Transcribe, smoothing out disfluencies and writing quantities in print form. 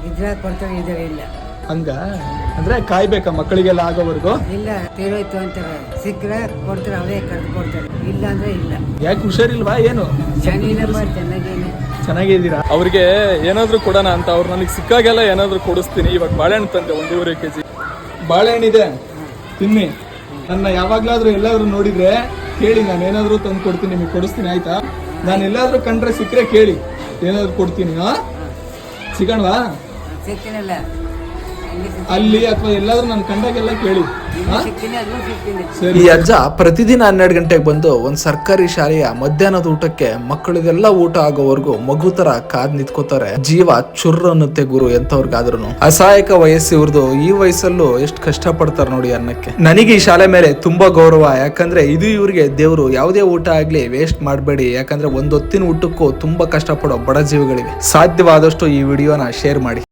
ಇದ್ರೆ ಕೊಡ್ತಾರೆ, ಇದ್ರೆ ಇಲ್ಲ. ಹಂಗ ಅಂದ್ರೆ ಕಾಯ್ಬೇಕಾ ಮಕ್ಕಳಿಗೆಲ್ಲ ಆಗೋವರೆಗೂ? ಇಲ್ಲ, ತೀರೋಯ್ತು ಅಂತಾರೆ. ಸಿಕ್ಕರೆ ಕೊಡ್ತಾರೆ, ಅವರೇ ಕರೆದು ಕೊಡ್ತಾರೆ. ಇಲ್ಲ ಅಂದ್ರೆ ಇಲ್ಲ. ಯಾಕೆ ಹುಷಾರಿಲ್ವಾ ಏನು? ಚೆನ್ನಾಗಿದ್ದೀರಾ? ಅವ್ರಿಗೆ ಏನಾದ್ರು ಕೊಡೋಣ ಅಂತ ಅವ್ರು ನನಗೆ ಸಿಕ್ಕಾಗೆಲ್ಲ ಏನಾದ್ರು ಕೊಡಿಸ್ತೀನಿ. ಇವಾಗ ಬಾಳೆಹಣ್ಣು ತಂದೆ 1.5 kg ಬಾಳೆಹಣ್ಣಿದೆ, ತಿನ್ನಿ. ನನ್ನ ಯಾವಾಗ್ಲಾದ್ರೂ ಎಲ್ಲಾದ್ರೂ ನೋಡಿದ್ರೆ ಕೇಳಿ, ನಾನು ಏನಾದ್ರು ತಂದು ಕೊಡ್ತೀನಿ, ನಿಮಗೆ ಕೊಡಿಸ್ತೀನಿ ಆಯ್ತಾ? ನಾನು ಎಲ್ಲಾದ್ರೂ ಕಂಡ್ರೆ ಸಿಕ್ಕರೆ ಕೇಳಿ, ಏನಾದ್ರು ಕೊಡ್ತೀನಿ. ಸಿಗೋಣವಾ ಅಲ್ಲಿ ಅಥವಾ ಎಲ್ಲಾದ್ರೂ ನಾನು ಕಂಡಾಗೆಲ್ಲ ಕೇಳಿ. ಈ ಅಜ್ಜ ಪ್ರತಿದಿನ 12 ಗಂಟೆಗೆ ಬಂದು ಒಂದ್ ಸರ್ಕಾರಿ ಶಾಲೆಯ ಮಧ್ಯಾಹ್ನದ ಊಟಕ್ಕೆ ಮಕ್ಕಳಿಗೆಲ್ಲ ಊಟ ಆಗೋವರೆಗೂ ಮಗು ತರ ಕಾದ್ ನಿಂತ್ಕೋತಾರೆ. ಜೀವ ಚುರ್ರ ಅನ್ನುತ್ತೆ ಗುರು ಎಂತವ್ರಿಗಾದ್ರೂ. ಅಸಹಾಯಕ ವಯಸ್ಸು ಇವ್ರದು. ಈ ವಯಸ್ಸಲ್ಲೂ ಎಷ್ಟು ಕಷ್ಟ ಪಡ್ತಾರೆ ನೋಡಿ ಅನ್ನಕ್ಕೆ. ನನಗೆ ಈ ಶಾಲೆ ಮೇಲೆ ತುಂಬಾ ಗೌರವ, ಯಾಕಂದ್ರೆ ಇದು ಇವ್ರಿಗೆ ದೇವ್ರು. ಯಾವುದೇ ಊಟ ಆಗ್ಲಿ ವೇಸ್ಟ್ ಮಾಡಬೇಡಿ, ಯಾಕಂದ್ರೆ ಒಂದೊತ್ತಿನ ಊಟಕ್ಕೂ ತುಂಬಾ ಕಷ್ಟಪಡೋ ಬಡ ಜೀವಿಗಳಿಗೆ ಸಾಧ್ಯವಾದಷ್ಟು ಈ ವಿಡಿಯೋನ ಶೇರ್ ಮಾಡಿ.